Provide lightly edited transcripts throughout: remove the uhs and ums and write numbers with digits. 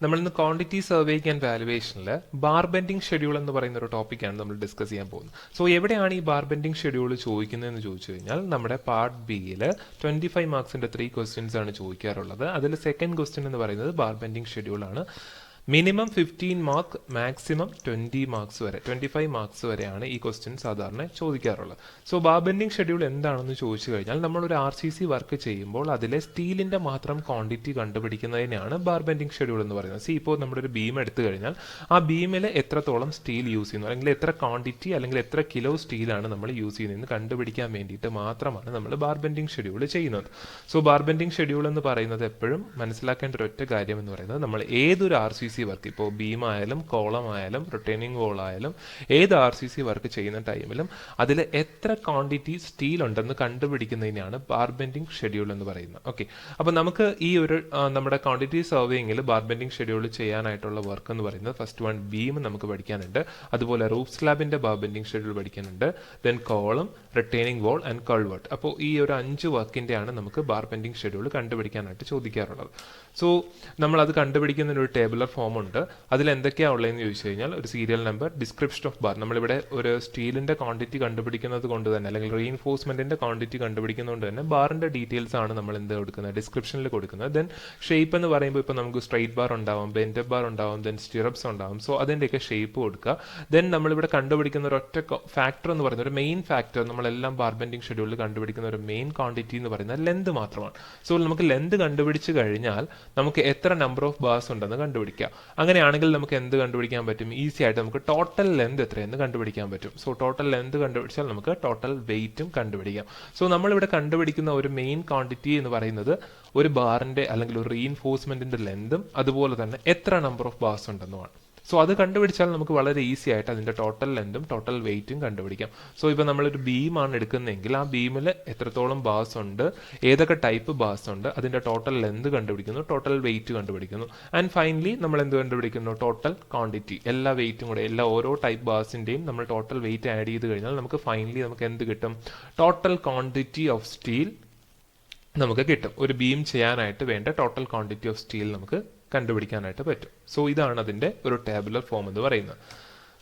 നമ്മൾ ഇന്ന് quantity surveying and വാലുവേഷനിൽ ബാർ ബെൻഡിങ് ഷെഡ്യൂൾ എന്ന് പറയുന്ന ഒരു ടോപ്പിക്കാണ് നമ്മൾ ഡിസ്കസ് ചെയ്യാൻ പോകുന്നത്. സോ എവിടെയാണ് ഈ ബാർ ബെൻഡിങ് ഷെഡ്യൂൾ ചോദിക്കുന്നതെന്ന് ചോദിച്ചു കഴിഞ്ഞാൽ നമ്മുടെ പാർട്ട് ബിയിൽ 25 മാർക്സിന്റെ 3 ക്വസ്റ്റ്യൻസ് ആണ് ചോദിക്കാറുള്ളത്. അതിൽ സെക്കൻഡ് ക്വസ്റ്റ്യൻ എന്ന് പറയുന്നത് ബാർ ബെൻഡിങ് ഷെഡ്യൂൾ ആണ്. മിനിമം 15 മാർക്ക്, മാക്സിമം 20 മാർക്സ് വരെ, 25 മാർക്സ് വരെയാണ് ഈ ക്വസ്റ്റ്യൻ സാധാരണ ചോദിക്കാറുള്ളത്. സോ ബാർ ബെൻഡിങ് ഷെഡ്യൂൾ എന്താണെന്ന് ചോദിച്ചു കഴിഞ്ഞാൽ നമ്മളൊരു RCC വർക്ക് ചെയ്യുമ്പോൾ അതിലെ സ്റ്റീലിന്റെ മാത്രം ക്വാണ്ടിറ്റി കണ്ടുപിടിക്കുന്നതിനാണ് ബാർ ബെൻഡിങ് ഷെഡ്യൂൾ എന്ന് പറയുന്നത്. ഇപ്പോൾ നമ്മുടെ ഒരു ബീം എടുത്തു കഴിഞ്ഞാൽ ആ ബീമിൽ എത്രത്തോളം സ്റ്റീൽ യൂസ് ചെയ്യുന്നു, അല്ലെങ്കിൽ എത്ര ക്വാണ്ടിറ്റി അല്ലെങ്കിൽ എത്ര കിലോ സ്റ്റീലാണ് നമ്മൾ യൂസ് ചെയ്യുന്നതെന്ന് കണ്ടുപിടിക്കാൻ വേണ്ടിയിട്ട് മാത്രമാണ് നമ്മൾ ബാർ ബെൻഡിങ് ഷെഡ്യൂൾ ചെയ്യുന്നത്. സോ ബാർ ബെൻഡിങ് ഷെഡ്യൂൾ എന്ന് പറയുന്നത് എപ്പോഴും മനസ്സിലാക്കേണ്ട ഒരൊറ്റ കാര്യം എന്ന് പറയുന്നത്, നമ്മൾ ഏതൊരു RCC വർക്ക്, ഇപ്പോൾ ബീം ആയാലും കോളം ആയാലും റിട്ടേണിംഗ് വോൾ ആയാലും ഏത് RCC വർക്ക് ചെയ്യുന്ന ടൈമിലും അതിൽ എത്ര ക്വാണ്ടിറ്റി സ്റ്റീൽ ഉണ്ടെന്ന് കണ്ടുപിടിക്കുന്നതിനാണ് ബാർ ബെൻഡിങ് ഷെഡ്യൂൾ എന്ന് പറയുന്നത്. ഓക്കെ, അപ്പോൾ നമുക്ക് ഈ ഒരു നമ്മുടെ ക്വാണ്ടിറ്റി സർവേയിങ്ങിൽ ബാർ ബെൻഡിങ് ഷെഡ്യൂൾ ചെയ്യാനായിട്ടുള്ള വർക്ക് എന്ന് പറയുന്നത്, ഫസ്റ്റ് വൺ ബീം നമുക്ക് പഠിക്കാനുണ്ട്, അതുപോലെ റൂഫ് സ്ലാബിന്റെ ബാർ ബെൻഡിങ് ഷെഡ്യൂൾ പഠിക്കാനുണ്ട്, then column, retaining wall and culvert. അപ്പോൾ ഈ ഒരു 5 വർക്കിന്റെയാണ് നമുക്ക് ബാർ ബെൻഡിങ് ഷെഡ്യൂൾ കണ്ടുപിടിക്കാനായിട്ട് ചോദിക്കാറുള്ളത്. സോ നമ്മൾ അത് കണ്ടുപിടിക്കുന്നതിന് ഒരു ടേബുലർ ഫോം ഉണ്ട്. അതിൽ എന്തൊക്കെയാണ് ഉള്ളതെന്ന് ചോദിച്ചു കഴിഞ്ഞാൽ ഒരു serial number, description of bar. നമ്മളിവിടെ ഒരു സ്റ്റീലിന്റെ ക്വാണ്ടിറ്റി കണ്ടുപിടിക്കുന്നത് കൊണ്ട് തന്നെ, അല്ലെങ്കിൽ റീഇൻഫോഴ്സ്മെന്റിന്റെ ക്വാണ്ടിറ്റി കണ്ടുപിടിക്കുന്നതുകൊണ്ട് തന്നെ ബാറിന്റെ ഡീറ്റെയിൽസ് ആണ് നമ്മൾ എന്ത് കൊടുക്കുന്നത്, ഡിസ്ക്രിപ്ഷനിൽ കൊടുക്കുന്നത്. ദെൻ ഷേപ്പ് എന്ന് പറയുമ്പോൾ ഇപ്പോൾ നമുക്ക് സ്ട്രൈറ്റ് ബാർ ഉണ്ടാവും, ബെൻഡ് ബാർ ഉണ്ടാവും, ദെൻ സ്റ്റിറപ്സ് ഉണ്ടാവും. സോ അതിൻ്റെയൊക്കെ ഷേപ്പ് കൊടുക്കുക. ദെൻ നമ്മളിവിടെ കണ്ടുപിടിക്കുന്ന ഒരു ഒറ്റ ഫാക്ടർ എന്ന് പറയുന്നത്, ഒരു മെയിൻ ഫാക്ടർ, നമ്മളെല്ലാം ബാർ ബെൻഡിങ് ഷെഡ്യൂളിൽ കണ്ടുപിടിക്കുന്ന ഒരു മെയിൻ ക്വാണ്ടിറ്റി എന്ന് പറയുന്നത് ലെന്ത് മാത്രമാണ്. സോ നമുക്ക് ലെന്ത് കണ്ടുപിടിച്ച് കഴിഞ്ഞാൽ നമുക്ക് എത്ര നമ്പർ ഓഫ് ബാർസ് ഉണ്ടെന്ന് കണ്ടുപിടിക്കാം. അങ്ങനെയാണെങ്കിൽ നമുക്ക് എന്ത് കണ്ടുപിടിക്കാൻ പറ്റും, ഈസി ആയിട്ട് നമുക്ക് ടോട്ടൽ ലെന്ത് എത്രയെന്ന് കണ്ടുപിടിക്കാൻ പറ്റും. സോ ടോട്ടൽ ലെന്ത് കണ്ടുപിടിച്ചാൽ നമുക്ക് ടോട്ടൽ വെയിറ്റും കണ്ടുപിടിക്കാം. സോ നമ്മളിവിടെ കണ്ടുപിടിക്കുന്ന ഒരു മെയിൻ ക്വാണ്ടിറ്റി എന്ന് പറയുന്നത് ഒരു ബാറിന്റെ അല്ലെങ്കിൽ ഒരു റീഇൻഫോഴ്സ്മെന്റിന്റെ ലെന്തും അതുപോലെ തന്നെ എത്ര നമ്പർ ഓഫ് ബാർസ് ഉണ്ടെന്നുമാണ്. സോ അത് കണ്ടുപിടിച്ചാൽ നമുക്ക് വളരെ ഈസി ആയിട്ട് അതിന്റെ ടോട്ടൽ ലെന്തും ടോട്ടൽ വെയിറ്റും കണ്ടുപിടിക്കാം. സോ ഇപ്പോൾ നമ്മളൊരു ബീമാണ് എടുക്കുന്നതെങ്കിൽ ആ ബീമിൽ എത്രത്തോളം ബാർസ് ഉണ്ട്, ഏതൊക്കെ ടൈപ്പ് ബാർസ് ഉണ്ട്, അതിന്റെ ടോട്ടൽ ലെന്ത് കണ്ടുപിടിക്കുന്നു, ടോട്ടൽ വെയിറ്റ് കണ്ടുപിടിക്കുന്നു, ആൻഡ് ഫൈനലി നമ്മൾ എന്ത് കണ്ടുപിടിക്കുന്നു, ടോട്ടൽ ക്വാണ്ടിറ്റി. എല്ലാ വെയിറ്റും കൂടെ, എല്ലാ ഓരോ ടൈപ്പ് ബാർസിന്റെയും നമ്മൾ ടോട്ടൽ വെയിറ്റ് ആഡ് ചെയ്ത് കഴിഞ്ഞാൽ നമുക്ക് ഫൈനലി നമുക്ക് എന്ത് കിട്ടും, ടോട്ടൽ ക്വാണ്ടിറ്റി ഓഫ് സ്റ്റീൽ നമുക്ക് കിട്ടും. ഒരു ബീം ചെയ്യാനായിട്ട് വേണ്ട ടോട്ടൽ ക്വാണ്ടിറ്റി ഓഫ് സ്റ്റീൽ നമുക്ക് കണ്ടുപിടിക്കാനായിട്ട് പറ്റും. സോ ഇതാണ് അതിന്റെ ഒരു ടേബുലർ ഫോം എന്ന് പറയുന്നത്.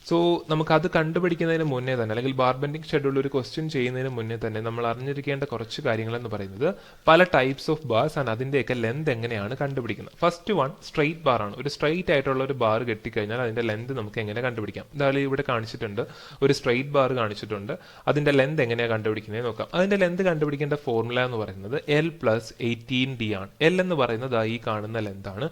സോ നമുക്കത് കണ്ടുപിടിക്കുന്നതിന് മുന്നേ തന്നെ, അല്ലെങ്കിൽ ബാർ ബെൻഡിങ് ഷെഡ്യൂൾ ഒരു ക്വസ്റ്റ്യൻ ചെയ്യുന്നതിന് മുന്നേ തന്നെ നമ്മൾ അറിഞ്ഞിരിക്കേണ്ട കുറച്ച് കാര്യങ്ങൾ എന്ന് പറയുന്നത്, പല ടൈപ്സ് ഓഫ് ബാർസ് ആൻഡ് അതിന്റെയൊക്കെ ലെന്ത് എങ്ങനെയാണ് കണ്ടുപിടിക്കുന്നത്. ഫസ്റ്റ് വൺ സ്ട്രെയിറ്റ് ബാർ ആണ്. ഒരു സ്ട്രെയിറ്റ് ആയിട്ടുള്ള ഒരു ബാർ കെട്ടിക്കഴിഞ്ഞാൽ അതിന്റെ ലെന്ത് നമുക്ക് എങ്ങനെ കണ്ടുപിടിക്കാം. ഇതായാലും ഇവിടെ കാണിച്ചിട്ടുണ്ട്, ഒരു സ്ട്രെയിറ്റ് ബാർ കാണിച്ചിട്ടുണ്ട്. അതിന്റെ ലെന്ത് എങ്ങനെയാണ് കണ്ടുപിടിക്കുന്നത് നോക്കാം. അതിന്റെ ലെന്ത് കണ്ടുപിടിക്കേണ്ട ഫോർമുല എന്ന് പറയുന്നത് L+18D ആണ്. L എന്ന് പറയുന്നത് ഈ കാണുന്ന ലെന്ത് ആണ്.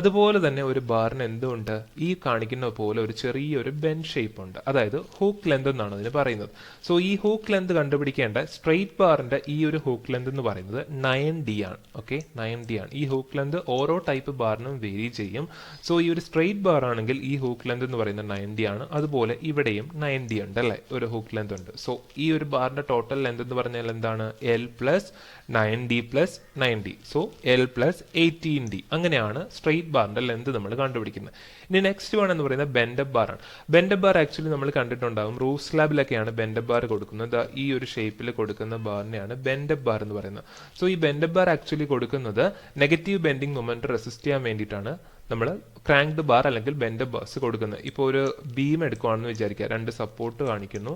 അതുപോലെ തന്നെ ഒരു ബാറിന് എന്തുണ്ട്, ഈ കാണിക്കുന്ന പോലെ ഒരു ചെറിയൊരു ബെൻ ഷേപ്പ് ഉണ്ട്, അതായത് ഹൂക്ക് ലെന്ത് എന്നാണ് അതിന് പറയുന്നത്. സോ ഈ ഹൂക്ക് ലെന്ത് കണ്ടുപിടിക്കേണ്ട സ്ട്രെയിറ്റ് ബാറിന്റെ ഈ ഒരു ഹൂക്ക് ലെന്ത് എന്ന് പറയുന്നത് 9D ആണ്. ഓക്കെ, 9D ആണ്. ഈ ഹൂക്ക് ലെന്ത് ഓരോ ടൈപ്പ് ബാറിനും വേരി ചെയ്യും. സോ ഈ ഒരു സ്ട്രെയിറ്റ് ബാർ ആണെങ്കിൽ ഈ ഹൂക്ക് ലെന്ത് എന്ന് പറയുന്നത് 9D ആണ്. അതുപോലെ ഇവിടെയും 9D ഉണ്ട് അല്ലെ, ഒരു ഹൂക്ക് ലെന്ത് ഉണ്ട്. സോ ഈ ഒരു ബാറിന്റെ ടോട്ടൽ ലെന്ത് എന്ന് പറഞ്ഞാൽ എന്താണ്, L+9D+9D. So L+18D. അങ്ങനെയാണ് സ്ട്രെയിറ്റ് ബാറിന്റെ ലെന്ത് നമ്മൾ കണ്ടുപിടിക്കുന്നത്. ഇനി നെക്സ്റ്റ് വൺ എന്ന് പറയുന്നത് ബെൻഡപ്പ് ബാർ ആണ്. ബെൻഡപ്പ് ബാർ ആക്ച്വലി നമ്മൾ കണ്ടിട്ടുണ്ടാകും, റൂഫ് സ്ലാബിലൊക്കെയാണ് ബെൻഡപ്പ് ബാർ കൊടുക്കുന്നത്. ഈ ഒരു ഷേപ്പിൽ കൊടുക്കുന്ന ബാറിനെയാണ് ബെൻഡപ്പ് ബാർ എന്ന് പറയുന്നത്. സോ ഈ ബെൻഡപ്പ് ബാർ ആക്ച്വലി കൊടുക്കുന്നത് നെഗറ്റീവ് ബെൻഡിങ് മൊമെന്റ് റെസിസ്റ്റ് ചെയ്യാൻ വേണ്ടിയിട്ടാണ് നമ്മൾ ക്രാങ്ക്ഡ് ബാർ അല്ലെങ്കിൽ ബെൻഡപ്പ് ബാർസ് കൊടുക്കുന്നത്. ഇപ്പോൾ ഒരു ബീം എടുക്കുവാണെന്ന് വിചാരിക്കുക, 2 സപ്പോർട്ട് കാണിക്കുന്നു,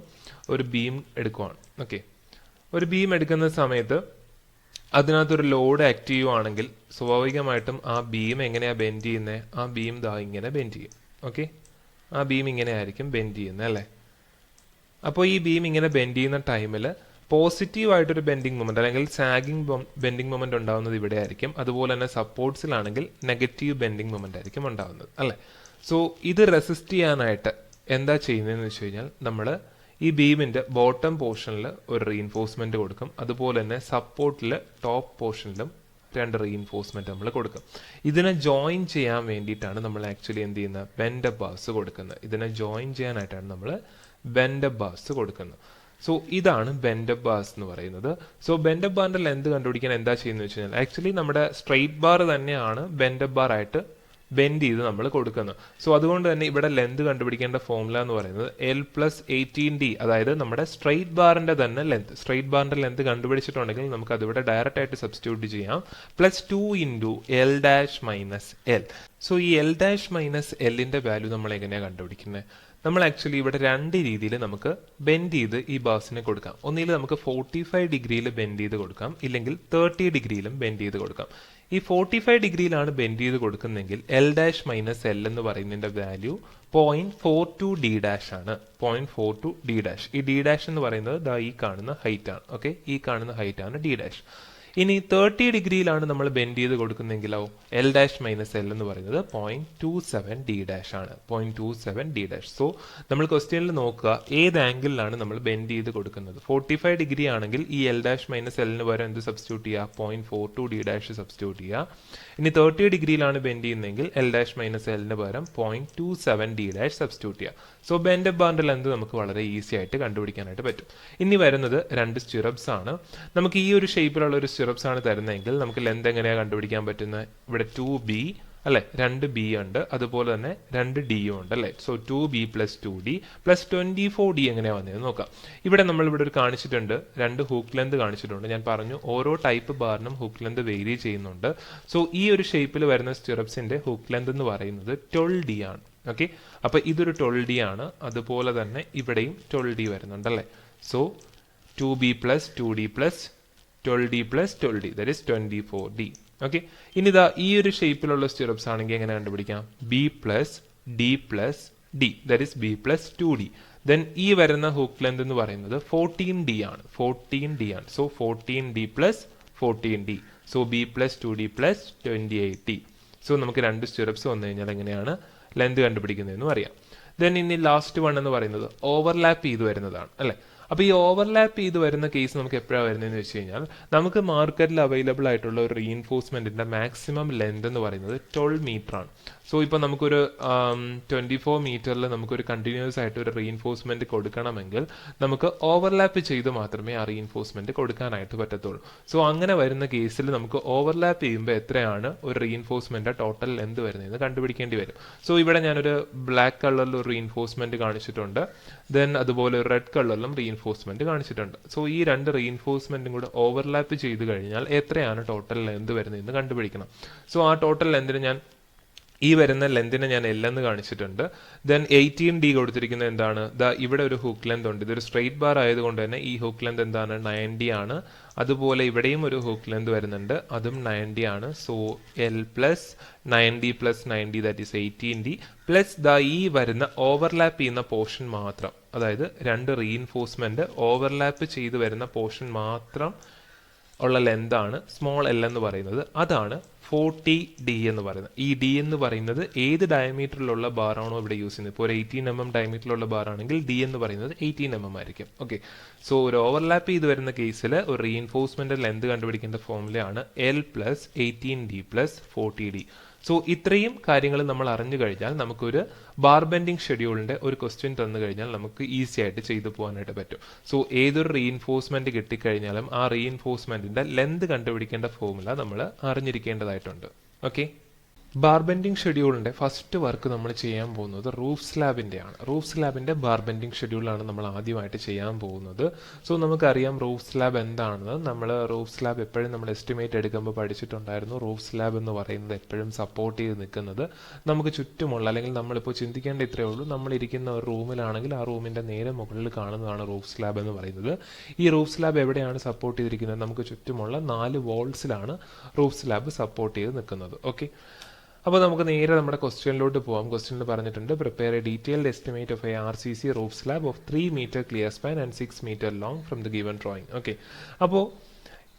ഒരു ബീം എടുക്കുവാണ്. ഓക്കെ, ഒരു ബീം എടുക്കുന്ന സമയത്ത് അതിനകത്തൊരു ലോഡ് ആക്റ്റീവ് ആണെങ്കിൽ സ്വാഭാവികമായിട്ടും ആ ബീം എങ്ങനെയാ ബെൻഡ് ചെയ്യുന്നത്, ആ ബീം ഇങ്ങനെ ബെൻഡ് ചെയ്യും. ഓക്കെ, ആ ബീം ഇങ്ങനെ ആയിരിക്കും ബെൻഡ് ചെയ്യുന്നത് അല്ലേ. അപ്പോൾ ഈ ബീം ഇങ്ങനെ ബെൻഡ് ചെയ്യുന്ന ടൈമിൽ പോസിറ്റീവ് ആയിട്ടൊരു ബെൻഡിങ് മൊമെന്റ് അല്ലെങ്കിൽ സാഗിങ് ബെൻഡിങ് മൊമെന്റ് ഉണ്ടാവുന്നത് ഇവിടെ ആയിരിക്കും. അതുപോലെ തന്നെ സപ്പോർട്ട്സിലാണെങ്കിൽ നെഗറ്റീവ് ബെൻഡിങ് മൊമെന്റ് ആയിരിക്കും ഉണ്ടാവുന്നത് അല്ലേ. സോ ഇത് റെസിസ്റ്റ് ചെയ്യാനായിട്ട് എന്താ ചെയ്യുന്നതെന്ന് വെച്ച് കഴിഞ്ഞാൽ, നമ്മൾ ഈ ബീമിന്റെ ബോട്ടം പോർഷനിൽ ഒരു റീഇൻഫോഴ്സ്മെന്റ് കൊടുക്കും. അതുപോലെ തന്നെ സപ്പോർട്ടിൽ ടോപ്പ് പോർഷനിലും 2 റീഇൻഫോഴ്സ്മെന്റ് നമ്മൾ കൊടുക്കും. ഇതിനെ ജോയിൻ ചെയ്യാൻ വേണ്ടിയിട്ടാണ് നമ്മൾ ആക്ച്വലി എന്ത് ചെയ്യുന്നത്, ബെൻഡപ്പ് ബാർസ് കൊടുക്കുന്നത്. ഇതിനെ ജോയിൻ ചെയ്യാനായിട്ടാണ് നമ്മൾ ബെൻഡപ്പ് ബാർസ് കൊടുക്കുന്നത്. സോ ഇതാണ് ബെൻഡപ്പ് ബാർസ് എന്ന് പറയുന്നത്. സോ ബെൻഡപ്പ് ബാറിന്റെ ലെന്ത് കണ്ടുപിടിക്കാൻ എന്താ ചെയ്യുന്നത് വെച്ച് കഴിഞ്ഞാൽ, ആക്ച്വലി നമ്മുടെ സ്ട്രെയിറ്റ് ബാർ തന്നെയാണ് ബെൻഡപ്പ് ബാർ ആയിട്ട് ബെൻഡ് ചെയ്ത് നമ്മൾ കൊടുക്കുന്നത്. സോ അതുകൊണ്ട് തന്നെ ഇവിടെ ലെന്ത് കണ്ടുപിടിക്കേണ്ട ഫോർമുല എന്ന് പറയുന്നത് L പ്ലസ് 18D, അതായത് നമ്മുടെ സ്ട്രെയിറ്റ് ബാറിന്റെ തന്നെ ലെന്ത്. സ്ട്രെയിറ്റ് ബാറിന്റെ ലെന്ത് കണ്ടുപിടിച്ചിട്ടുണ്ടെങ്കിൽ നമുക്ക് അതിവിടെ ഡയറക്റ്റ് ആയിട്ട് സബ്സ്റ്റിറ്റ്യൂട്ട് ചെയ്യാം. Plus 2 into L dash minus L. So ഈ L ഡാഷ് മൈനസ് Lന്റെ വാല്യൂ നമ്മൾ എങ്ങനെയാണ് കണ്ടുപിടിക്കുന്നത്? നമ്മൾ ആക്ച്വലി ഇവിടെ രണ്ട് രീതിയിൽ നമുക്ക് ബെൻഡ് ചെയ്ത് ഈ ബാസിനെ കൊടുക്കാം. ഒന്നിൽ നമുക്ക് 45 ഡിഗ്രിയിൽ ബെൻഡ് ചെയ്ത് കൊടുക്കാം, ഇല്ലെങ്കിൽ 30 ഡിഗ്രിയിലും ബെൻഡ് ചെയ്ത് കൊടുക്കാം. ഈ 45 ഡിഗ്രിയിലാണ് ബെൻഡ് ചെയ്ത് കൊടുക്കുന്നതെങ്കിൽ L ഡാഷ് മൈനസ് L എന്ന് പറയുന്നതിന്റെ വാല്യൂ 0.42 D ഡാഷ് ആണ്. 0.42 D ഡാഷ്. ഈ D ഡാഷ് എന്ന് പറയുന്നത് ദാ ഈ കാണുന്ന ഹൈറ്റ് ആണ്. ഓക്കെ, ഈ കാണുന്ന ഹൈറ്റ് ആണ് D ഡാഷ്. ഇനി 30 ഡിഗ്രിയിലാണ് നമ്മൾ ബെൻഡ് ചെയ്ത് കൊടുക്കുന്നെങ്കിലോ L ഡാഷ് മൈനസ് L എന്ന് പറയുന്നത് 0.27 D ഡാഷ് ആണ്. 0.27 D ഡാഷ്. സോ നമ്മൾ ക്വസ്റ്റ്യനിൽ നോക്കുക ഏത് ആംഗിളിലാണ് നമ്മൾ ബെൻഡ് ചെയ്ത് കൊടുക്കുന്നത്. 45 ഡിഗ്രി ആണെങ്കിൽ ഈ L ഡാഷ് മൈനസ് Lന് പകരം എന്ത് സബ്സ്റ്റിറ്റ്യൂട്ട് ചെയ്യുക? 0.42 D ഡാഷ് സബ്സ്റ്റിറ്റ്യൂട്ട് ചെയ്യുക. ഇനി 30 ഡിഗ്രിയിലാണ് ബെൻഡ് ചെയ്യുന്നതെങ്കിൽ L ഡാഷ് മൈനസ് Lന് പകരം 0.27 D ഡാഷ് സബ്സ്റ്റിറ്റ്യൂട്ട് ചെയ്യുക. സോ ബെൻഡ് ബാറിന്റെ ലെന്ത് നമുക്ക് വളരെ ഈസി ആയിട്ട് കണ്ടുപിടിക്കാനായിട്ട് പറ്റും. ഇനി വരുന്നത് രണ്ട് സ്റ്റിറപ്സ് ആണ്. നമുക്ക് ഈ ഒരു ഷേപ്പിലുള്ള ഒരു സ്റ്റിറപ്സ് ആണ് തരുന്നതെങ്കിൽ നമുക്ക് ലെന്ത് എങ്ങനെയാണ് കണ്ടുപിടിക്കാൻ പറ്റുന്നത്? ഇവിടെ 2B അല്ലെ, 2B ഉണ്ട്, അതുപോലെ തന്നെ 2D ഉണ്ട് അല്ലെ. So 2B plus 2D plus 24D എങ്ങനെയാ വന്നതെന്ന് നോക്കാം. ഇവിടെ നമ്മൾ ഇവിടെ ഒരു കാണിച്ചിട്ടുണ്ട്, രണ്ട് ഹൂക്ക് ലെന്ത് കാണിച്ചിട്ടുണ്ട്. ഞാൻ പറഞ്ഞു ഓരോ ടൈപ്പ് ബാറിനും ഹൂക്ക് ലെന്ത് വേരി ചെയ്യുന്നുണ്ട്. സോ ഈ ഒരു ഷേപ്പിൽ വരുന്ന സ്റ്റിറപ്സിന്റെ ഹൂക്ക് ലെന്ത് എന്ന് പറയുന്നത് 12D ആണ്. ഓക്കെ, അപ്പൊ ഇതൊരു 12D ആണ്. അതുപോലെ തന്നെ ഇവിടെയും 12D വരുന്നുണ്ട് അല്ലെ. So 2B plus 2D plus 12D plus 12D, that is 24D. Okay, ഇനി ഇതാ ഈ ഒരു ഷേപ്പിലുള്ള സ്റ്റിറപ്സ് ആണെങ്കിൽ എങ്ങനെ കണ്ടുപിടിക്കാം? B plus D plus D, that is B plus 2D. Then ഈ വരുന്ന ഹൂക്ക് ലെന്ത് എന്ന് പറയുന്നത് 14D ആണ്. 14D ആണ്. So 14D plus 14D. So B plus 2D plus 28D. So നമുക്ക് രണ്ട് സ്റ്റിറപ്സ് വന്നു കഴിഞ്ഞാൽ എങ്ങനെയാണ് ലെന്ത് കണ്ടുപിടിക്കുന്നതെന്ന് അറിയാം. ദെൻ ഇനി ലാസ്റ്റ് വൺ എന്ന് പറയുന്നത് ഓവർലാപ്പ് ചെയ്ത് വരുന്നതാണ് അല്ലെ. അപ്പോൾ ഈ ഓവർലാപ്പ് ചെയ്ത് വരുന്ന കേസ് നമുക്ക് എപ്പോഴാണ് വരുന്നതെന്ന് വെച്ച് കഴിഞ്ഞാൽ നമുക്ക് മാർക്കറ്റിൽ അവൈലബിൾ ആയിട്ടുള്ള ഒരു റീഇൻഫോഴ്സ്മെന്റിന്റെ മാക്സിമം ലെന്ത് എന്ന് പറയുന്നത് 12 മീറ്റർ ആണ്. സോ ഇപ്പോൾ നമുക്കൊരു 24 മീറ്ററിൽ നമുക്കൊരു കണ്ടിന്യൂസ് ആയിട്ട് ഒരു റീഇൻഫോഴ്സ്മെന്റ് കൊടുക്കണമെങ്കിൽ നമുക്ക് ഓവർലാപ്പ് ചെയ്ത് മാത്രമേ ആ റീഇൻഫോഴ്സ്മെന്റ് കൊടുക്കാനായിട്ട് പറ്റത്തുള്ളൂ. സോ അങ്ങനെ വരുന്ന കേസിൽ നമുക്ക് ഓവർലാപ്പ് ചെയ്യുമ്പോൾ എത്രയാണ് ഒരു റീഇൻഫോഴ്സ്മെന്റ് ടോട്ടൽ ലെന്ത് വരുന്നതെന്ന് കണ്ടുപിടിക്കേണ്ടി വരും. സോ ഇവിടെ ഞാനൊരു ബ്ലാക്ക് കളറിൽ ഒരു റീഇൻഫോഴ്സ്മെന്റ് കാണിച്ചിട്ടുണ്ട്. ദെൻ അതുപോലെ ഒരു റെഡ് കളറിലും റീഇൻഫോഴ്സ്മെന്റ് കാണിച്ചിട്ടുണ്ട്. സോ ഈ രണ്ട് റീഇൻഫോഴ്സ്മെന്റും കൂടെ ഓവർലാപ്പ് ചെയ്ത് കഴിഞ്ഞാൽ എത്രയാണ് ടോട്ടൽ ലെന്ത് വരുന്നതെന്ന് കണ്ടുപിടിക്കണം. സോ ആ ടോട്ടൽ ലെന്തിന് ഞാൻ ഈ വരുന്ന ലെന്തിനെ ഞാൻ L എന്ന് കാണിച്ചിട്ടുണ്ട്. ദെൻ 18D കൊടുത്തിരിക്കുന്നത് എന്താണ്? ദാ ഇവിടെ ഒരു ഹുക്ക് ലെന്ത് ഉണ്ട്. ഇതൊരു സ്ട്രെയിറ്റ് ബാർ ആയതുകൊണ്ട് തന്നെ ഈ ഹുക്ക് ലെന്ത് എന്താണ്? 90 ആണ്. അതുപോലെ ഇവിടെയും ഒരു ഹുക്ക് ലെന്ത് വരുന്നുണ്ട്, അതും 90 ആണ്. So L plus 90 plus 90 that is 18D plus ദാ ഈ വരുന്ന ഓവർലാപ്പ് ചെയ്യുന്ന പോർഷൻ മാത്രം, അതായത് രണ്ട് റീഇൻഫോഴ്സ്മെന്റ് ഓവർലാപ്പ് ചെയ്ത് വരുന്ന പോർഷൻ മാത്രം ഉള്ള ലെന്താണ് സ്മോൾ L എന്ന് പറയുന്നത്. അതാണ് 40D എന്ന് പറയുന്നത്. ഈ D എന്ന് പറയുന്നത് ഏത് ഡയമീറ്ററിലുള്ള ബാറാണോ ഇവിടെ യൂസ് ചെയ്യുന്നത്. ഇപ്പോൾ ഒരു 18mm ഡയമീറ്ററിലുള്ള ബാർ ആണെങ്കിൽ D എന്ന് പറയുന്നത് 18mm ആയിരിക്കും. ഓക്കെ, സോ ഒരു ഓവർലാപ്പ് ചെയ്ത് വരുന്ന കേസിൽ ഒരു റീഇൻഫോഴ്സ്മെന്റ് ലെന്ത് കണ്ടുപിടിക്കേണ്ട ഫോർമുലയാണ് L plus 18D plus 40D. So ഇത്രയും കാര്യങ്ങൾ നമ്മൾ അറിഞ്ഞു കഴിഞ്ഞാൽ നമുക്കൊരു ബാർ ബെൻഡിങ് ഷെഡ്യൂളിന്റെ ഒരു ക്വസ്റ്റ്യൻ തന്നു കഴിഞ്ഞാൽ നമുക്ക് ഈസി ആയിട്ട് ചെയ്തു പോകാനായിട്ട് പറ്റും. സോ ഏതൊരു റീഇൻഫോഴ്സ്മെന്റ് കിട്ടിക്കഴിഞ്ഞാലും ആ റീഇൻഫോഴ്സ്മെന്റിന്റെ ലെന്ത് കണ്ടുപിടിക്കേണ്ട ഫോർമുല നമ്മൾ അറിഞ്ഞിരിക്കേണ്ടതായിട്ടുണ്ട്. ഓക്കെ, ബാർ ബെൻഡിങ് ഷെഡ്യൂളിന്റെ ഫസ്റ്റ് വർക്ക് നമ്മൾ ചെയ്യാൻ പോകുന്നത് റൂഫ് സ്ലാബിന്റെ ആണ്. റൂഫ് സ്ലാബിന്റെ ബാർ ബെൻഡിങ് ഷെഡ്യൂളാണ് നമ്മൾ ആദ്യമായിട്ട് ചെയ്യാൻ പോകുന്നത്. സോ നമുക്കറിയാം റൂഫ് സ്ലാബ് എന്താണെന്ന്. നമ്മൾ റൂഫ് സ്ലാബ് എപ്പോഴും നമ്മൾ എസ്റ്റിമേറ്റ് എടുക്കുമ്പോൾ പഠിച്ചിട്ടുണ്ടായിരുന്നു. റൂഫ് സ്ലാബ് എന്ന് പറയുന്നത് എപ്പോഴും സപ്പോർട്ട് ചെയ്ത് നിൽക്കുന്നത് നമുക്ക് ചുറ്റുമുള്ള, അല്ലെങ്കിൽ നമ്മളിപ്പോൾ ചിന്തിക്കേണ്ട ഇത്രയേ ഉള്ളൂ, നമ്മളിരിക്കുന്ന ഒരു റൂമിലാണെങ്കിൽ ആ റൂമിന്റെ നേരെ മുകളിൽ കാണുന്നതാണ് റൂഫ് സ്ലാബ് എന്ന് പറയുന്നത്. ഈ റൂഫ് സ്ലാബ് എവിടെയാണ് സപ്പോർട്ട് ചെയ്തിരിക്കുന്നത്? നമുക്ക് ചുറ്റുമുള്ള 4 വാൾസിലാണ് റൂഫ് സ്ലാബ് സപ്പോർട്ട് ചെയ്ത് നിൽക്കുന്നത്. ഓക്കെ, അപ്പോൾ നമുക്ക് നേരെ നമ്മുടെ ക്വസ്റ്റ്യനിലോട്ട് പോകാം. ക്വസ്റ്റ്യനിൽ പറഞ്ഞിട്ടുണ്ട് prepare a detailed estimate of a RCC roof slab of 3 metre clear span and 6 metre long from the given drawing. Okay, അപ്പോൾ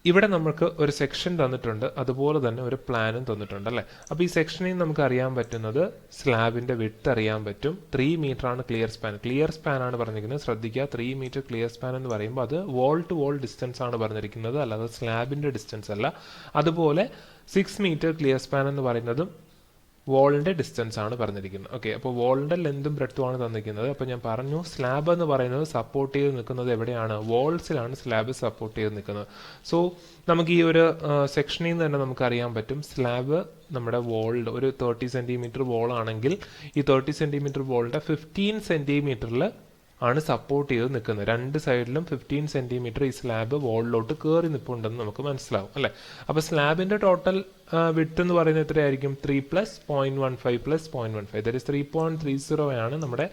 ഇവിടെ നമുക്ക് ഒരു സെക്ഷൻ തന്നിട്ടുണ്ട്, അതുപോലെ തന്നെ ഒരു പ്ലാനും തന്നിട്ടുണ്ട് അല്ലേ. അപ്പോൾ ഈ സെക്ഷനിൽ നമുക്ക് അറിയാൻ പറ്റുന്നത് സ്ലാബിന്റെ വിഡ്ത്ത് അറിയാൻ പറ്റും. 3 മീറ്റർ ആണ് ക്ലിയർ സ്പാൻ. ക്ലിയർ സ്പാൻ ആണ് പറഞ്ഞിരിക്കുന്നത്, ശ്രദ്ധിക്കുക. 3 മീറ്റർ ക്ലിയർ സ്പാൻ എന്ന് പറയുമ്പോൾ അത് വോൾ ടു വോൾ ഡിസ്റ്റൻസ് ആണ് പറഞ്ഞിരിക്കുന്നത്, അല്ലാതെ സ്ലാബിന്റെ ഡിസ്റ്റൻസ് അല്ല. അതുപോലെ 6 മീറ്റർ ക്ലിയർ സ്പാൻ എന്ന് പറയുന്നതും വോളിൻ്റെ ഡിസ്റ്റൻസ് ആണ് പറഞ്ഞിരിക്കുന്നത്. ഓക്കെ, അപ്പോൾ വോളിൻ്റെ ലെന്തും ബ്രെഡ്ത്തും ആണ് തന്നിരിക്കുന്നത്. അപ്പോൾ ഞാൻ പറഞ്ഞു സ്ലാബ് എന്ന് പറയുന്നത് സപ്പോർട്ട് ചെയ്ത് നിൽക്കുന്നത് എവിടെയാണ്? വോൾസിലാണ് സ്ലാബ് സപ്പോർട്ട് ചെയ്ത് നിൽക്കുന്നത്. സോ നമുക്ക് ഈ ഒരു സെക്ഷനിൽ നിന്ന് തന്നെ നമുക്ക് അറിയാൻ പറ്റും സ്ലാബ് നമ്മുടെ വോളിൻ്റെ ഒരു 30 സെൻറ്റിമീറ്റർ വോളാണെങ്കിൽ ഈ 30 സെൻറ്റിമീറ്റർ വോളിൻ്റെ 15 സെൻറ്റിമീറ്ററിൽ ആണ് സപ്പോർട്ട് ചെയ്ത് നിൽക്കുന്നത്. രണ്ട് സൈഡിലും 15 സെൻറ്റിമീറ്റർ ഈ സ്ലാബ് വോളിലോട്ട് കയറി നിൽപ്പുണ്ടെന്ന് നമുക്ക് മനസ്സിലാവും അല്ലേ. അപ്പോൾ സ്ലാബിൻ്റെ ടോട്ടൽ വിഡ്ത്ത് എന്ന് പറയുന്നത് എത്രയായിരിക്കും? 3 + 0.15 + 0.15 ദാറ്റ് ഈസ് 3.30 ആണ് നമ്മുടെ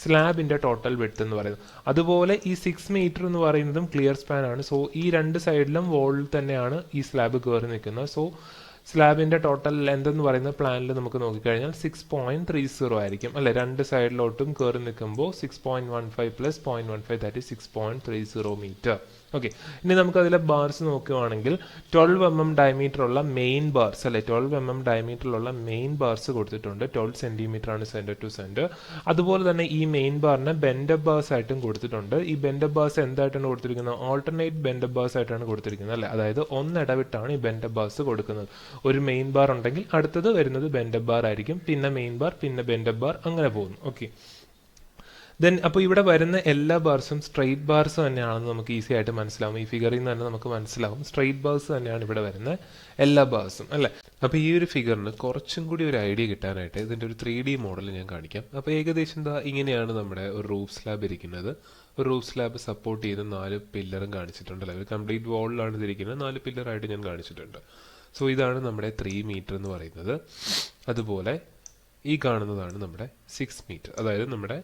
സ്ലാബിൻ്റെ ടോട്ടൽ വിഡ്ത്ത് എന്ന് പറയുന്നത്. അതുപോലെ ഈ 6 മീറ്റർ എന്ന് പറയുന്നതും ക്ലിയർ സ്പാൻ ആണ്. സോ ഈ രണ്ട് സൈഡിലും വോളിൽ തന്നെയാണ് ഈ സ്ലാബ് കയറി നിൽക്കുന്നത്. സോ സ്ലാബിൻ്റെ ടോട്ടൽ ലെന്ത് എന്ന് പറയുന്ന പ്ലാനിൽ നമുക്ക് നോക്കിക്കഴിഞ്ഞാൽ 6.30 ആയിരിക്കും അല്ലെ. രണ്ട് സൈഡിലോട്ടും കയറി നിൽക്കുമ്പോൾ 6.15 + 0.15 ദാറ്റ് ഈസ് 6.30 മീറ്റർ. ഓക്കെ, ഇനി നമുക്ക് അതിലെ ബാർസ് നോക്കുകയാണെങ്കിൽ 12 mm ഡയമീറ്റർ ഉള്ള മെയിൻ ബാർസ് അല്ലെ. 12 mm ഡയമീറ്ററിലുള്ള മെയിൻ ബാർസ് കൊടുത്തിട്ടുണ്ട്. 12 സെൻറ്റിമീറ്റർ ആണ് സെൻറ്റർ ടു സെൻറ്റർ. അതുപോലെ തന്നെ ഈ മെയിൻ ബാറിന് ബെൻഡപ്പ് ബാർസ് ആയിട്ടും കൊടുത്തിട്ടുണ്ട്. ഈ ബെൻഡപ്പ് ബാർസ് എന്തായിട്ടാണ് കൊടുത്തിരിക്കുന്നത്? ഓൾട്ടർനേറ്റ് ബെൻഡപ്പ് ബാർസ് ആയിട്ടാണ് കൊടുത്തിരിക്കുന്നത് അല്ലേ. അതായത് ഒന്നിടവിട്ടാണ് ഈ ബെൻഡപ്പ് ബാർസ് കൊടുക്കുന്നത്. ഒരു മെയിൻ ബാർ ഉണ്ടെങ്കിൽ അടുത്തത് വരുന്നത് ബെൻഡപ്പ് ബാർ ആയിരിക്കും, പിന്നെ മെയിൻ ബാർ, പിന്നെ ബെൻഡപ്പ് ബാർ, അങ്ങനെ പോകുന്നു. ഓക്കെ, ദെൻ അപ്പോൾ ഇവിടെ വരുന്ന എല്ലാ ബാർസും സ്ട്രെയിറ്റ് ബാർസ് തന്നെയാണെന്ന് നമുക്ക് ഈസി ആയിട്ട് മനസ്സിലാവും. ഈ ഫിഗറിൽ നിന്ന് തന്നെ നമുക്ക് മനസ്സിലാവും സ്ട്രെയിറ്റ് ബാർസ് തന്നെയാണ് ഇവിടെ വരുന്ന എല്ലാ ബാർസും അല്ലേ. അപ്പോൾ ഈ ഒരു ഫിഗറിന് കുറച്ചും കൂടി ഒരു ഐഡിയ കിട്ടാനായിട്ട് ഇതിൻ്റെ ഒരു 3D മോഡൽ ഞാൻ കാണിക്കാം. അപ്പോൾ ഏകദേശം ഇങ്ങനെയാണ് നമ്മുടെ ഒരു റൂഫ് സ്ലാബ് ഇരിക്കുന്നത്. ഒരു റൂഫ് സ്ലാബ് സപ്പോർട്ട് ചെയ്ത് 4 പില്ലറും കാണിച്ചിട്ടുണ്ട് അല്ലേ. ഒരു കംപ്ലീറ്റ് വോളിലാണ് ഇതിരിക്കുന്നത്. 4 പില്ലറായിട്ട് ഞാൻ കാണിച്ചിട്ടുണ്ട്. സോ ഇതാണ് നമ്മുടെ 3 മീറ്റർ എന്ന് പറയുന്നത്. അതുപോലെ ഈ കാണുന്നതാണ് നമ്മുടെ 6 മീറ്റർ, അതായത് നമ്മുടെ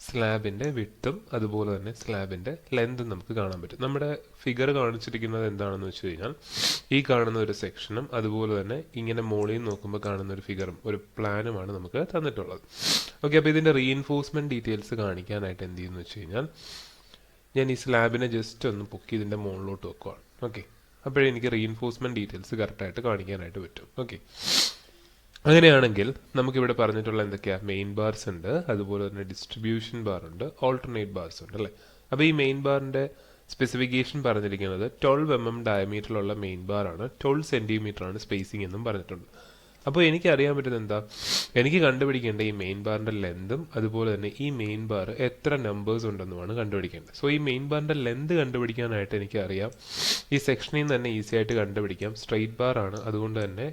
സ്ലാബിൻ്റെ വിഡ്ത്തും അതുപോലെ തന്നെ സ്ലാബിൻ്റെ ലെന്തും നമുക്ക് കാണാൻ പറ്റും. നമ്മുടെ ഫിഗർ കാണിച്ചിരിക്കുന്നത് എന്താണെന്ന് വെച്ച് കഴിഞ്ഞാൽ ഈ കാണുന്ന ഒരു സെക്ഷനും അതുപോലെ തന്നെ ഇങ്ങനെ മോളിൽ നോക്കുമ്പോൾ കാണുന്ന ഒരു ഫിഗറും ഒരു പ്ലാനുമാണ് നമുക്ക് തന്നിട്ടുള്ളത്. ഓക്കെ, അപ്പോൾ ഇതിൻ്റെ റീഇൻഫോഴ്സ്മെൻറ്റ് ഡീറ്റെയിൽസ് കാണിക്കാനായിട്ട് എന്ത് ചെയ്യുന്നു വെച്ച് കഴിഞ്ഞാൽ ഞാൻ ഈ സ്ലാബിനെ ജസ്റ്റ് ഒന്ന് പൊക്കി ഇതിൻ്റെ മുകളിലോട്ട് വെക്കുവാണ്. ഓക്കെ, അപ്പോഴേ എനിക്ക് റീഇൻഫോഴ്സ്മെൻറ്റ് ഡീറ്റെയിൽസ് കറക്റ്റായിട്ട് കാണിക്കാനായിട്ട് പറ്റും. ഓക്കെ, അങ്ങനെയാണെങ്കിൽ നമുക്കിവിടെ പറഞ്ഞിട്ടുള്ള എന്തൊക്കെയാണ്? മെയിൻ ബാർസ് ഉണ്ട്, അതുപോലെ തന്നെ ഡിസ്ട്രിബ്യൂഷൻ ബാർ ഉണ്ട്, ഓൾട്ടർനേറ്റ് ബാർസ് ഉണ്ട് അല്ലേ. അപ്പോൾ ഈ മെയിൻ ബാറിൻ്റെ സ്പെസിഫിക്കേഷൻ പറഞ്ഞിരിക്കുന്നത് 12 mm ഡയമീറ്ററിലുള്ള മെയിൻ ബാറാണ്, 12 സെൻറ്റിമീറ്റർ ആണ് സ്പേസിംഗ് എന്നും പറഞ്ഞിട്ടുണ്ട്. അപ്പോൾ എനിക്ക് അറിയാൻ പറ്റുന്നത് എന്താ? എനിക്ക് കണ്ടുപിടിക്കേണ്ട ഈ മെയിൻ ബാറിൻ്റെ ലെന്തും അതുപോലെ തന്നെ ഈ മെയിൻ ബാർ എത്ര നമ്പേഴ്സ് ഉണ്ടെന്നുമാണ് കണ്ടുപിടിക്കേണ്ടത്. സോ ഈ മെയിൻ ബാറിൻ്റെ ലെന്ത് കണ്ടുപിടിക്കാനായിട്ട് എനിക്കറിയാം ഈ സെക്ഷനിൽ നിന്ന് തന്നെ ഈസി ആയിട്ട് കണ്ടുപിടിക്കാം. സ്ട്രെയിറ്റ് ബാർ ആണ്, അതുകൊണ്ട് തന്നെ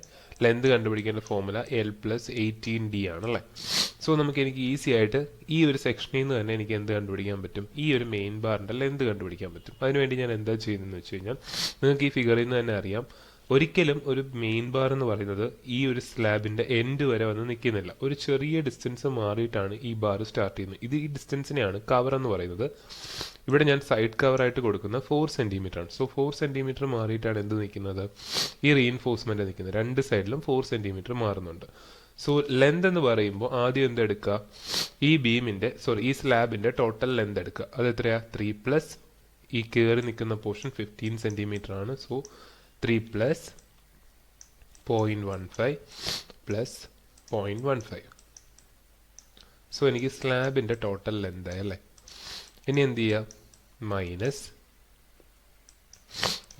ലെന്ത് കണ്ടുപിടിക്കേണ്ട ഫോർമുല L + 18D ആണല്ലേ. സോ എനിക്ക് ഈസി ആയിട്ട് ഈ ഒരു സെക്ഷനിൽ നിന്ന് തന്നെ എനിക്ക് എന്ത് കണ്ടുപിടിക്കാൻ പറ്റും? ഈ ഒരു മെയിൻ ബാറിൻ്റെ ലെന്ത് കണ്ടുപിടിക്കാൻ പറ്റും. അതിനുവേണ്ടി ഞാൻ എന്താ ചെയ്യുന്നതെന്ന് വെച്ച് കഴിഞ്ഞാൽ നിങ്ങൾക്ക് ഈ ഫിഗറിൽ നിന്ന് തന്നെ അറിയാം, ഒരിക്കലും ഒരു മെയിൻ ബാർ എന്ന് പറയുന്നത് ഈ ഒരു സ്ലാബിൻ്റെ എൻഡ് വരെ വന്ന് നിൽക്കുന്നില്ല. ഒരു ചെറിയ ഡിസ്റ്റൻസ് മാറിയിട്ടാണ് ഈ ബാർ സ്റ്റാർട്ട് ചെയ്യുന്നത്. ഈ ഡിസ്റ്റൻസിനെയാണ് കവർ എന്ന് പറയുന്നത്. ഇവിടെ ഞാൻ സൈഡ് കവറായിട്ട് കൊടുക്കുന്ന 4 സെൻറ്റിമീറ്റർ ആണ്. സോ 4 സെൻറ്റിമീറ്റർ മാറിയിട്ടാണ് എന്ത് നിൽക്കുന്നത്? ഈ റീഇൻഫോഴ്സ്മെൻറ്റ് നിൽക്കുന്നത്. രണ്ട് സൈഡിലും 4 സെൻറ്റിമീറ്റർ മാറുന്നുണ്ട്. സോ ലെന്ത് എന്ന് പറയുമ്പോൾ ആദ്യം എന്തെടുക്കുക? ഈ സ്ലാബിൻ്റെ ടോട്ടൽ ലെന്ത് എടുക്കുക. അത് എത്രയാ? 3 + ഈ കയറി നിൽക്കുന്ന പോർഷൻ 15 സെൻറ്റിമീറ്റർ ആണ്. സോ 3 + 0.15 + 0.15. സോ എനിക്ക് സ്ലാബിൻ്റെ ടോട്ടൽ ലെന്ത് ആയി അല്ലേ. ഇനി എന്ത് ചെയ്യുക? മൈനസ്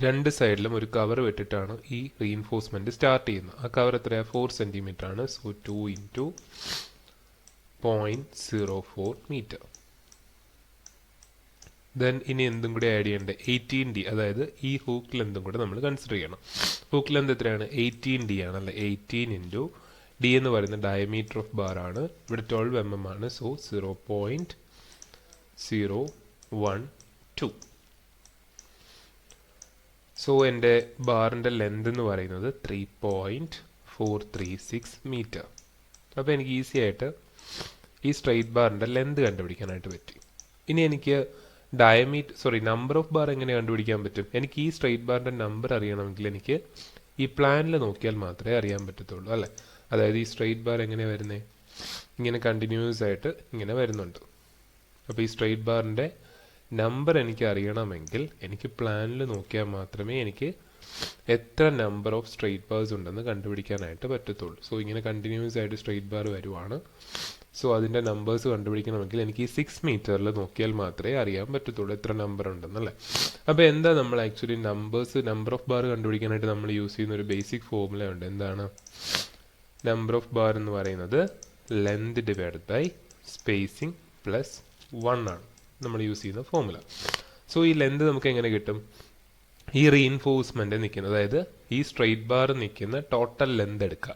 രണ്ട് സൈഡിലും ഒരു കവർ വെട്ടിട്ടാണ് ഈ റീഇൻഫോഴ്സ്മെൻറ്റ് സ്റ്റാർട്ട് ചെയ്യുന്നത്. ആ കവർ എത്രയാണ്? 4 സെൻറ്റിമീറ്റർ ആണ്. So 2 × 0.04 metre. ദെൻ ഇനി എന്തും കൂടി ആഡ് ചെയ്യേണ്ടത്? 18D, അതായത് ഈ ഹൂക്ക് ലെന്തും കൂടെ നമ്മൾ കൺസിഡർ ചെയ്യണം. ഹൂക്ക് ലെന്ത് എത്രയാണ്? 18D ആണല്ലേ. 18 × D എന്ന് പറയുന്ന ഡയമീറ്റർ ഓഫ് ബാർ ആണ്. ഇവിടെ 12 mm ആണ്. സോ 0.012. സോ എൻ്റെ ബാറിൻ്റെ ലെന്ത് എന്ന് പറയുന്നത് 3.436 മീറ്റർ. അപ്പോൾ എനിക്ക് ഈസി ആയിട്ട് ഈ സ്ട്രെയിറ്റ് ബാറിൻ്റെ ലെന്ത് കണ്ടുപിടിക്കാനായിട്ട് പറ്റി. ഇനി എനിക്ക് നമ്പർ ഓഫ് ബാർ എങ്ങനെ കണ്ടുപിടിക്കാൻ പറ്റും? എനിക്ക് ഈ സ്ട്രെയിറ്റ് ബാറിൻ്റെ നമ്പർ അറിയണമെങ്കിൽ എനിക്ക് ഈ പ്ലാനിൽ നോക്കിയാൽ മാത്രമേ അറിയാൻ പറ്റത്തുള്ളൂ അല്ലേ. അതായത് ഈ സ്ട്രെയിറ്റ് ബാർ എങ്ങനെ വരുന്നത്? ഇങ്ങനെ കണ്ടിന്യൂസ് ആയിട്ട് ഇങ്ങനെ വരുന്നുണ്ട്. അപ്പോൾ ഈ സ്ട്രെയിറ്റ് ബാറിൻ്റെ നമ്പർ എനിക്ക് അറിയണമെങ്കിൽ എനിക്ക് പ്ലാനിൽ നോക്കിയാൽ മാത്രമേ എനിക്ക് എത്ര നമ്പർ ഓഫ് സ്ട്രെയിറ്റ് ബാർസ് ഉണ്ടെന്ന് കണ്ടുപിടിക്കാനായിട്ട് പറ്റത്തുള്ളൂ. സോ ഇങ്ങനെ കണ്ടിന്യൂസ് ആയിട്ട് സ്ട്രെയിറ്റ് ബാർ വരുവാണ്. സോ അതിൻ്റെ നമ്പേഴ്സ് കണ്ടുപിടിക്കണമെങ്കിൽ എനിക്ക് ഈ 6 മീറ്ററിൽ നോക്കിയാൽ മാത്രമേ അറിയാൻ പറ്റത്തുള്ളൂ എത്ര നമ്പർ ഉണ്ടെന്നല്ലേ. അപ്പോൾ എന്താ നമ്മൾ ആക്ച്വലി നമ്പർ ഓഫ് ബാർ കണ്ടുപിടിക്കാനായിട്ട് നമ്മൾ യൂസ് ചെയ്യുന്ന ഒരു ബേസിക് ഫോർമുല ഉണ്ട്. എന്താണ്? നമ്പർ ഓഫ് ബാർ എന്ന് പറയുന്നത് length divide by spacing plus 1 ആണ് നമ്മൾ യൂസ് ചെയ്യുന്ന ഫോർമുല. സോ ഈ ലെന്ത് നമുക്ക് എങ്ങനെ കിട്ടും? ഈ റീഇൻഫോഴ്സ്മെന്റ് നിൽക്കുന്നത്, അതായത് ഈ സ്ട്രെയിറ്റ് ബാർ നിൽക്കുന്ന ടോട്ടൽ ലെന്ത് എടുക്കുക.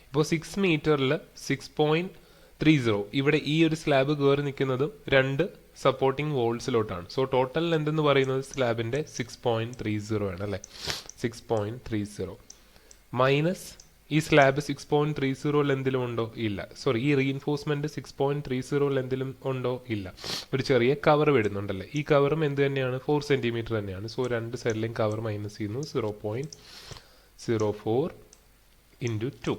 ഇപ്പോൾ 6 മീറ്ററിൽ 6.30, ഇവിടെ ഈ ഒരു സ്ലാബ് കയറി നിൽക്കുന്നതും 2 സപ്പോർട്ടിംഗ് വോൾസിലോട്ടാണ്. സോ ടോട്ടൽ ലെന്ത് എന്ന് പറയുന്നത് സ്ലാബിന്റെ 6.30 ആണ് അല്ലേ. 6.30 മൈനസ് ഈ സ്ലാബ് 6.30 ലെന്തിലും ഉണ്ടോ? ഇല്ല. സോറി, ഈ റീഇൻഫോഴ്സ്മെന്റ് 6.30 ലെന്തിലും ഉണ്ടോ? ഇല്ല. ഒരു ചെറിയ കവർ വിടുന്നുണ്ടല്ലേ. ഈ കവറും എന്ത് തന്നെയാണ്? 4 സെന്റിമീറ്റർ തന്നെയാണ്. സോ രണ്ട് സൈഡിലെയും കവർ മൈനസ് ചെയ്യുന്നു. 0.04 ഇൻറ്റു 2.